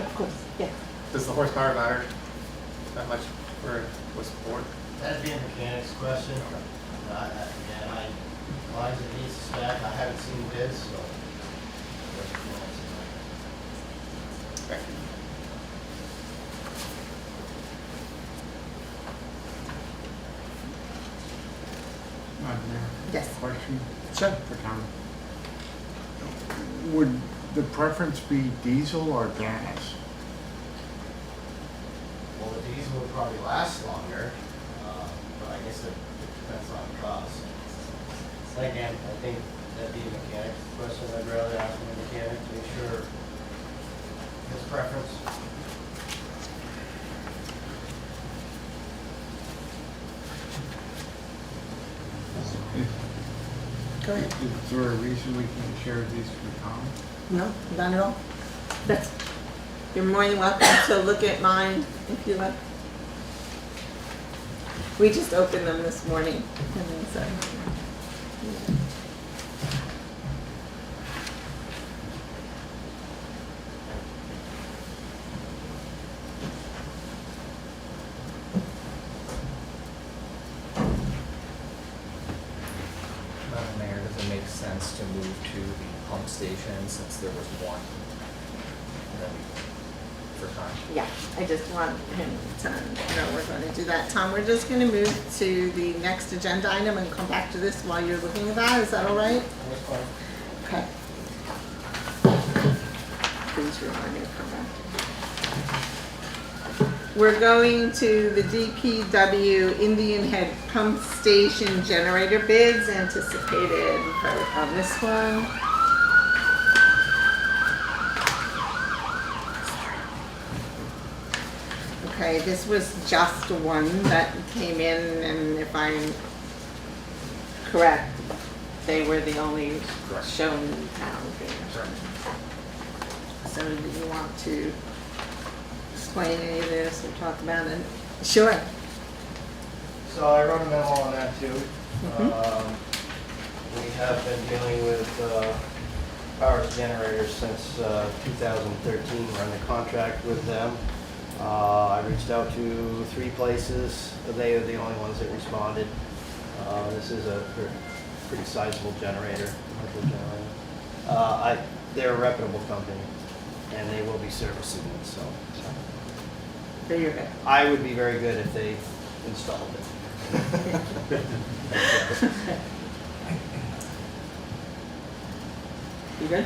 Of course, yeah. Does the horsepower matter that much for what's board? That'd be a mechanic's question. Again, lines it needs spec, I haven't seen bids, so. Thank you. Madam Mayor, Yes. question Sure. for Tom. Would the preference be diesel or gas? Well, the diesel would probably last longer, but I guess it depends on cost. Again, I think that'd be a mechanic's question. I'd rather ask the mechanic to make sure his preference. Go ahead. Is there a reason we can't share these with Tom? No, not at all. That's, you're more than welcome to look at mine if you like. We just opened them this morning, and then so. Yeah. Madam Mayor, does it make sense to move to the pump station since there was one? And then for time. Yeah, I just want him to know we're going to do that. Tom, we're just going to move to the next agenda item and come back to this while you're looking at that. Is that all right? That's fine. Okay. Please remind me to come back. We're going to the DPW Indian Head Pump Station generator bids, anticipated vote on this one. Okay, this was just one that came in, and if I'm correct, they were the only shown in town here. So do you want to explain any of this or talk about it? Sure. So I wrote a memo on that too. We have been dealing with power generators since 2013. We're under contract with them. I reached out to 3 places. They are the only ones that responded. This is a pretty sizable generator. They're a reputable company, and they will be servicing it. So There you go. I would be very good if they installed it. You good?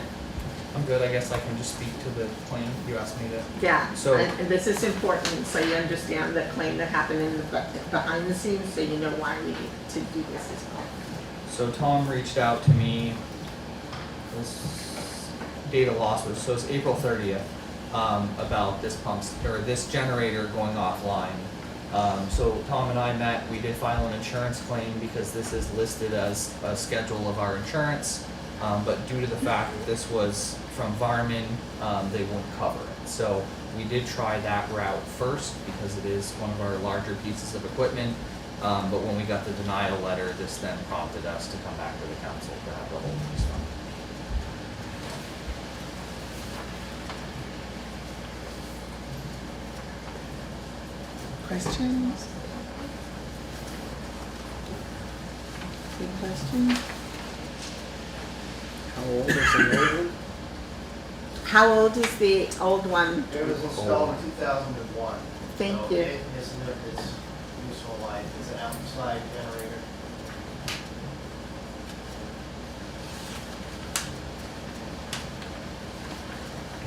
I'm good, I guess I can just speak to the claim you asked me to. Yeah, So- and this is important, so you understand the claim that happened in the, behind the scenes, so you know why we need to do this as well. So Tom reached out to me, this data loss was, so it's April 30th, about this or this generator going offline. So Tom and I met, we did file an insurance claim because this is listed as a schedule of our insurance. But due to the fact that this was from Varmin, they won't cover it. So we did try that route first because it is one of our larger pieces of equipment. But when we got the denial letter, this then prompted us to come back to the council to have the whole piece done. Questions? Any questions? How old is the old one? How old is the old one? It was installed in 2001. Thank so you. It isn't its useful life. It's an outside generator.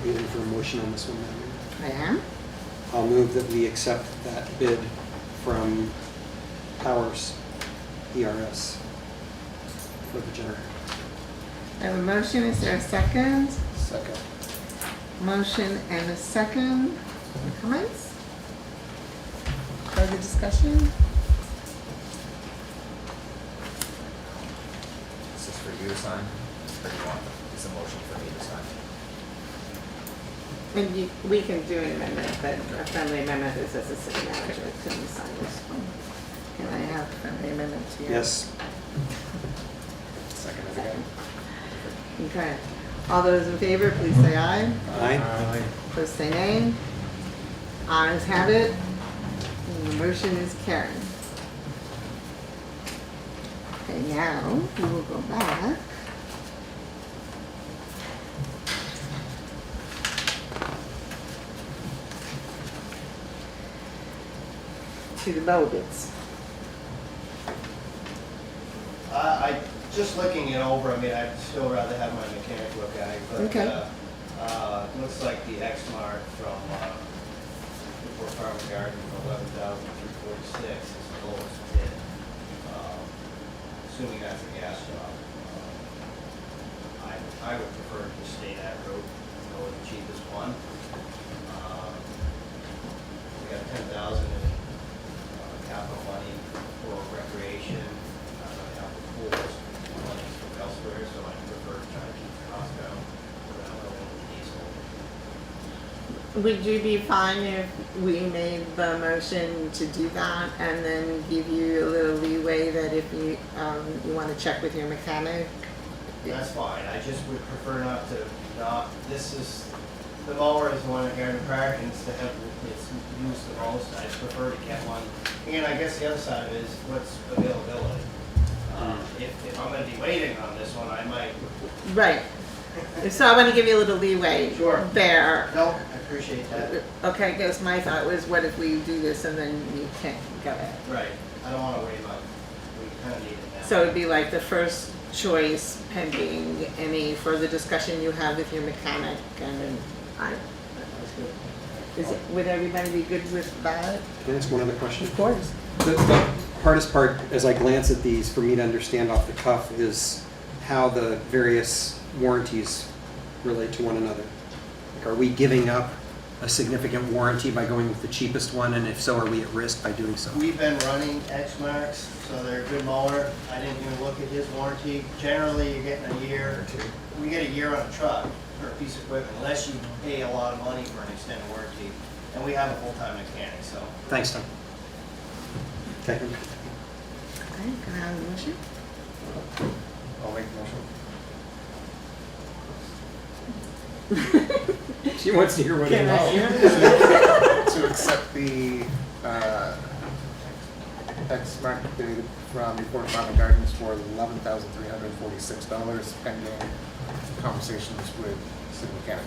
Waiting for a motion on this one, Madam Mayor. I am. I'll move that we accept that bid from Powers ERS for the generator. I have a motion, is there a second? Second. Motion and a second. Any comments? Further discussion? This is for you to sign, or do you want, it's a motion for me to sign? And you, we can do an amendment, but a friendly amendment is as a city manager, couldn't sign this one. Can I have a friendly amendment to you? Yes. Second is again. Okay. All those in favor, please say aye. Aye. Opposed, say nay. Ayes have it. And the motion is carried. Okay, now we will go back. to the relevance. Just looking it over, I mean, I'd still rather have my mechanic look at it, but, Okay. looks like the X mark from, Newport Farm and Garden for 11,346 is the lowest bid. Assuming that's a gas job. I would prefer to stay that route, go with the cheapest one. We got 10,000 in capital money for recreation, out the pools, money elsewhere, so I prefer to try to keep the cost down without going with diesel. Would you be fine if we made the motion to do that and then give you a little leeway that if you, you want to check with your mechanic? That's fine, I just would prefer this is, the mower is the one here in the park, and it's used the most, I just prefer to get one. And I guess the other side of it is what's availability. If I'm gonna be waiting on this one, I might. Right. So I want to give you a little leeway Sure. there. No, I appreciate that. Okay, because my thought was, what if we do this and then you can't go ahead? Right, I don't wanna wait about, we kinda need it now. So it'd be like the first choice pending any further discussion you have with your mechanic, and would everybody be good with that? Can I ask one other question? Of course. The hardest part, as I glance at these, for me to understand off the cuff, is how the various warranties relate to one another. Like, are we giving up a significant warranty by going with the cheapest one, and if so, are we at risk by doing so? We've been running X marks, so they're a good mower. I didn't even look at his warranty. Generally, you're getting a year. We get a year on a truck for a piece of equipment, unless you pay a lot of money for an extended warranty. And we have a full-time mechanic, so. Thanks, Tom. Okay. Okay, can I have a motion? I'll make the motion. She wants to hear what it Can I is. hear? To accept the X mark bid from Newport Farm and Gardens for $11,346 pending conversations with city mechanic.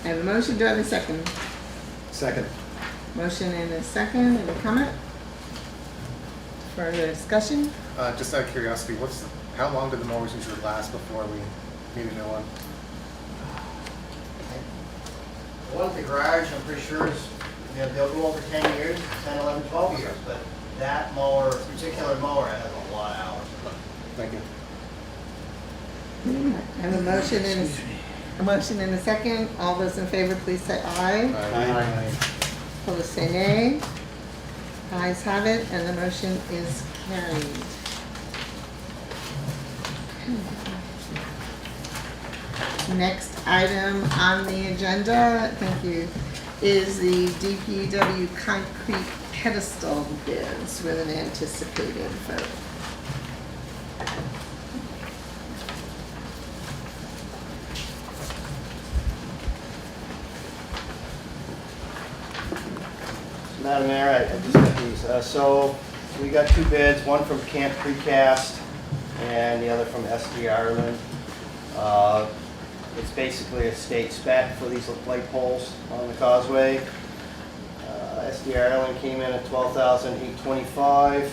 I have a motion, do I have a second? Second. Motion and a second, any comment? Further discussion? Just out of curiosity, how long do the mowers usually last before we need a new one? The one at the garage, I'm pretty sure they'll go over 10 years, 10, 11, 12 years, but that mower, particular mower has a lot of hours. Thank you. I have a motion and a second. All those in favor, please say aye. Aye. Opposed, say nay. Ayes have it, and the motion is carried. Next item on the agenda, thank you, is the DPW concrete pedestal bids with an anticipated vote. Madam Mayor, I just got these. So we got two bids, one from Camp Precast and the other from SD Ireland. It's basically a state spec for these light poles on the causeway. SD Ireland came in at $12,825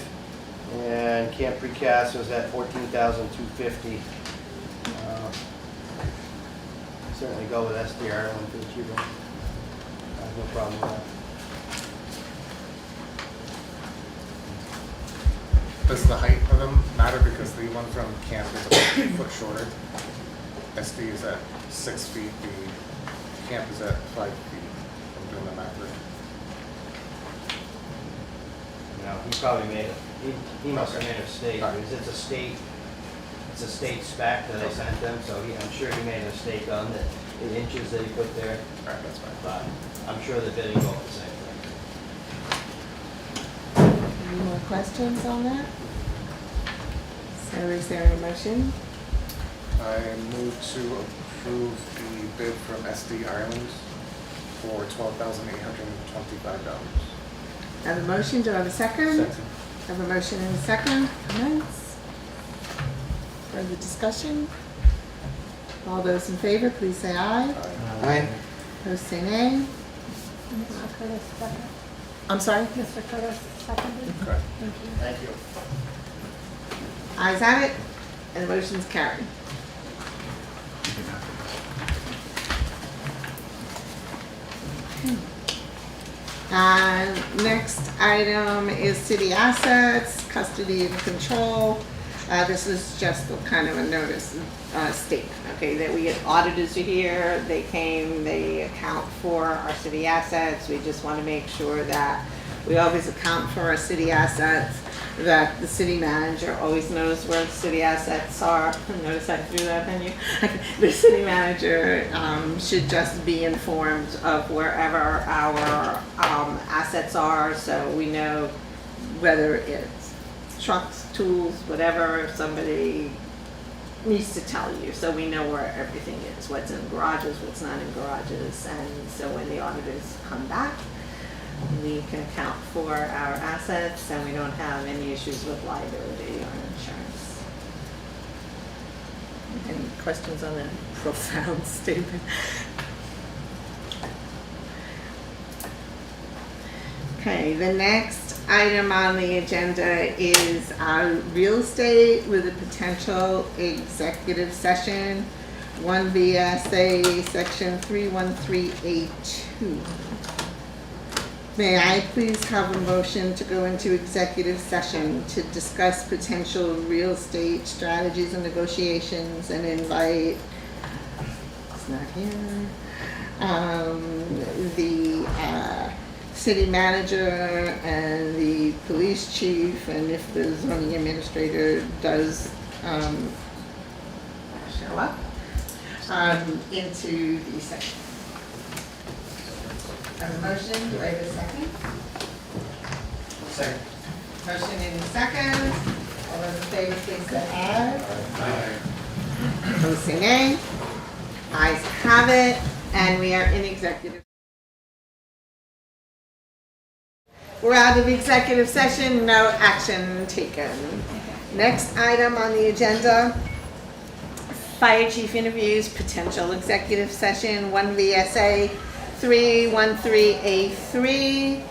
and Camp Precast was at $14,250. Certainly go with SD Ireland for the cheaper one. I have no problem with that. Does the height of them matter, because the one from Camp is about a foot shorter? SD is at 6 feet, the Camp is at 5 feet. I'm doing the math right. No, he probably made it. He must have Okay. made a mistake, All right. because it's a state spec that I sent them, so I'm sure he made a mistake on the inches that he put there, All right, that's fine. but I'm sure the bidding go the same thing. Any more questions on that? So is there a motion? I move to approve the bid from SD Ireland for $12,825. I have a motion, do I have a second? Second. I have a motion and a second. Comments? Further discussion? All those in favor, please say aye. Aye. Opposed, say nay. Mr. Curtis, second. I'm sorry? Mr. Curtis, seconded. Correct. Thank you. Thank you. Ayes have it, and the motion's carried. Next item is city assets, custody and control. This is just a kind of a notice statement, okay, that we had auditors are here, they came, they account for our city assets. We just want to make sure that we always account for our city assets, that the city manager always knows where the city assets are. Notice I threw that on you. The city manager should just be informed of wherever our assets are, so we know whether it's trucks, tools, whatever, if somebody needs to tell you, so we know where everything is, what's in garages, what's not in garages, and so when the auditors come back, we can account for our assets and we don't have any issues with liability or insurance. Any questions on that profound statement? Okay, the next item on the agenda is our real estate with a potential executive session, 1 VSA section 313A2. May I please have a motion to go into executive session to discuss potential real estate strategies and negotiations and invite, it's not here, the city manager and the police chief, and if the zoning administrator does show up, into the session. I have a motion, do I have a second? Second. Motion in a second. All those in favor, please say aye. Aye. Opposed, say nay. Ayes have it, and we are in executive. We're out of executive session, no action taken. Next item on the agenda, fire chief interviews, potential executive session, 1 VSA 313A3.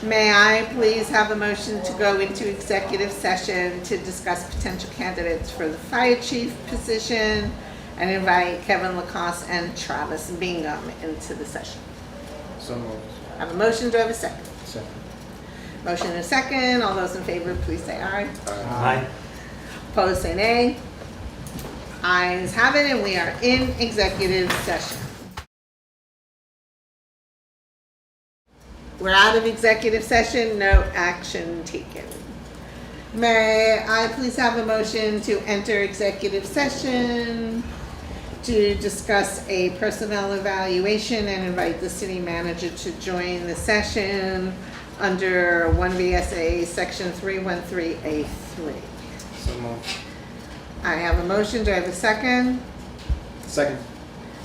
May I please have a motion to go into executive session to discuss potential candidates for the fire chief position and invite Kevin Lacoste and Travis Bingham into the session. So moved. I have a motion, do I have a second? Second. Motion and a second, all those in favor, please say aye. Aye. Opposed, say nay. Ayes have it, and we are in executive session. We're out of executive session, no action taken. May I please have a motion to enter executive session to discuss a personnel evaluation and invite the city manager to join the session under 1 VSA section 313A3. So moved. I have a motion, do I have a second? Second.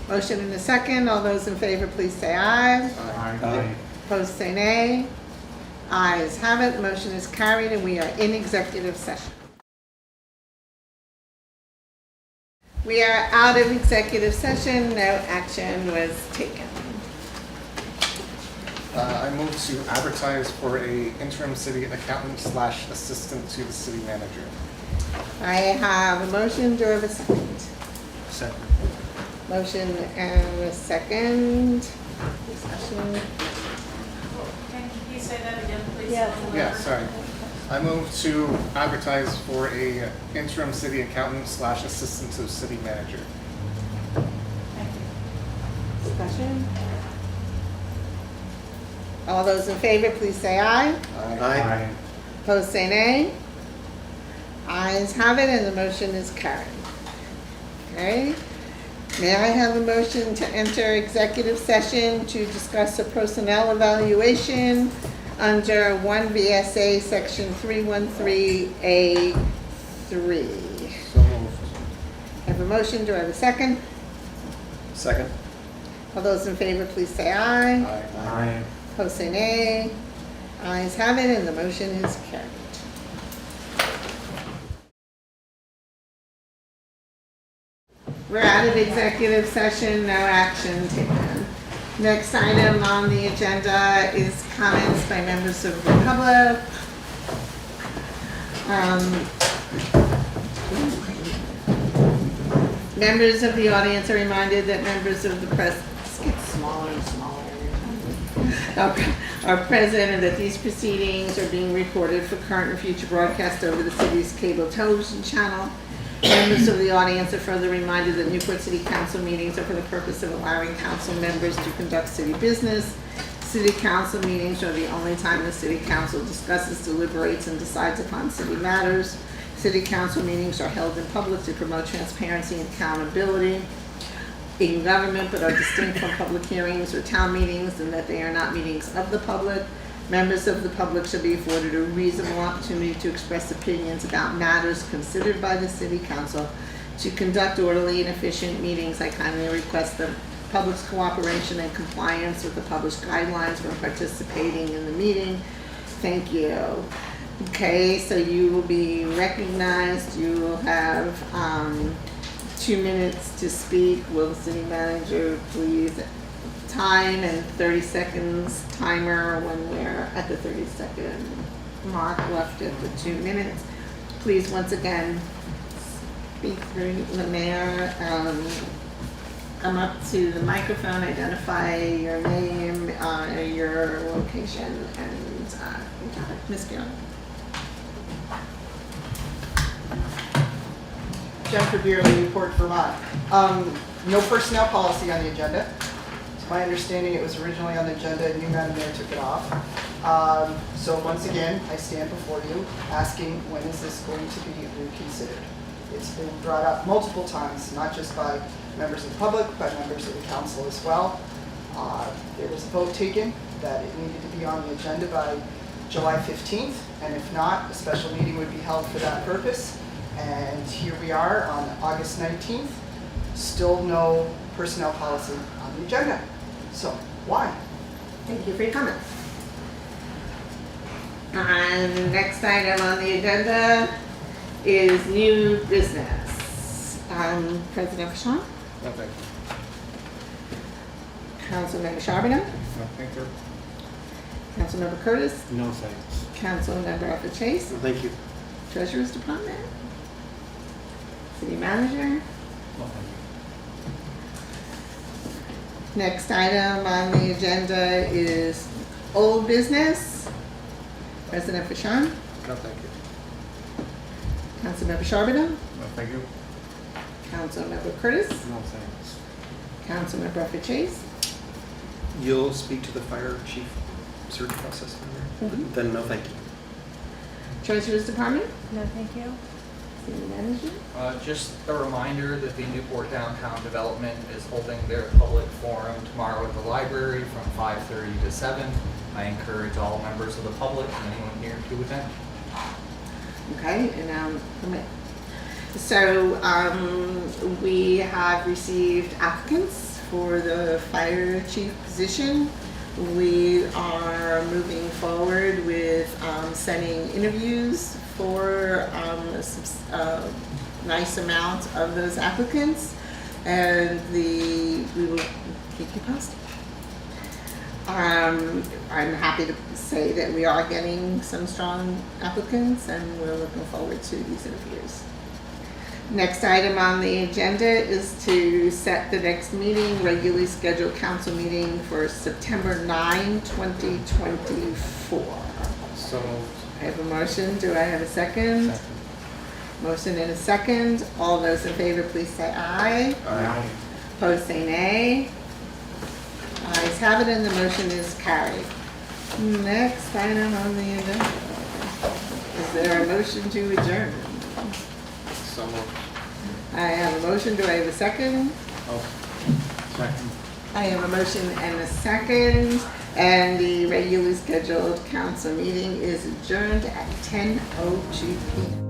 Motion and a second, all those in favor please say aye. Aye. Opposed, say nay. Ayes have it, the motion is carried, and we are in executive session. We are out of executive session, no action was taken. I move to advertise for a interim city accountant / assistant to the city manager. I have a motion, do I have a second? Second. Motion and a second. Discussion. Can you say that again, please? Yes. Yeah, sorry. I move to advertise for a interim city accountant / assistant to the city manager. Discussion. All those in favor, please say aye. Aye. Opposed, say nay. Ayes have it, and the motion is carried. Okay. May I have a motion to enter executive session to discuss a personnel evaluation under 1 VSA section 313A3? So moved. I have a motion, do I have a second? Second. All those in favor, please say aye. Aye. Opposed, say nay. Ayes have it, and the motion is carried. We're out of executive session, no action taken. Next item on the agenda is comments by members of the public. Members of the audience are reminded that members of the press, this gets smaller and smaller every time, are present and that these proceedings are being recorded for current and future broadcast over the city's cable television channel. Members of the audience are further reminded that Newport City Council meetings are for the purpose of allowing council members to conduct city business. City council meetings are the only time the city council discusses, deliberates, and decides upon city matters. City council meetings are held in public to promote transparency and accountability in government, but are distinct from public hearings or town meetings in that they are not meetings of the public. Members of the public shall be afforded a reasonable opportunity to express opinions about matters considered by the city council. To conduct orderly and efficient meetings, I kindly request the public's cooperation and compliance with the published guidelines for participating in the meeting. Thank you. Okay, so you will be recognized. You will have 2 minutes to speak. Will the city manager please time and 30 seconds timer when we're at the 30-second mark left at the 2 minutes. Please once again speak through the mayor. Come up to the microphone, identify your name, your location, and Ms. Gill. Jennifer Beerley, Newport, Vermont. No personnel policy on the agenda. It's my understanding it was originally on the agenda and you, Madam Mayor, took it off. So once again, I stand before you asking when is this going to be reconsidered? It's been brought up multiple times, not just by members of the public, but members of the council as well. There was a vote taken that it needed to be on the agenda by July 15th, and if not, a special meeting would be held for that purpose. And here we are on August 19th, still no personnel policy on the agenda. So, why? Thank you for your comments. And the next item on the agenda is new business. President Vachon? No, thank you. Councilmember Charbonneau? No, thank you. Councilmember Curtis? No thanks. Councilmember Arthur Chase? Thank you. Treasurer's Department? City Manager? Well, thank you. Next item on the agenda is old business. President Vachon? No, thank you. Councilmember Charbonneau? No, thank you. Councilmember Curtis? No thanks. Councilmember Arthur Chase? You'll speak to the fire chief search process, Mhm. then no thank you. Treasurer's Department? No, thank you. City Manager? Just a reminder that the Newport Downtown Development is holding their public forum tomorrow at the library from 5:30 to 7. I encourage all members of the public and anyone here to attend. Okay, and permit. So we have received applicants for the fire chief position. We are moving forward with sending interviews for a nice amount of those applicants, and we will keep you posted. I'm happy to say that we are getting some strong applicants, and we're looking forward to these interviews. Next item on the agenda is to set the next meeting, regularly scheduled council meeting for September 9, 2024. So moved. I have a motion. Do I have a second? Motion and a second. All those in favor, please say aye. Aye. Opposed, say nay. Ayes have it, and the motion is carried. Next item on the agenda. Is there a motion to adjourn? So moved. I have a motion. Do I have a second? Oh, second. I have a motion and a second, and the regularly scheduled council meeting is adjourned at 10:02 p.m.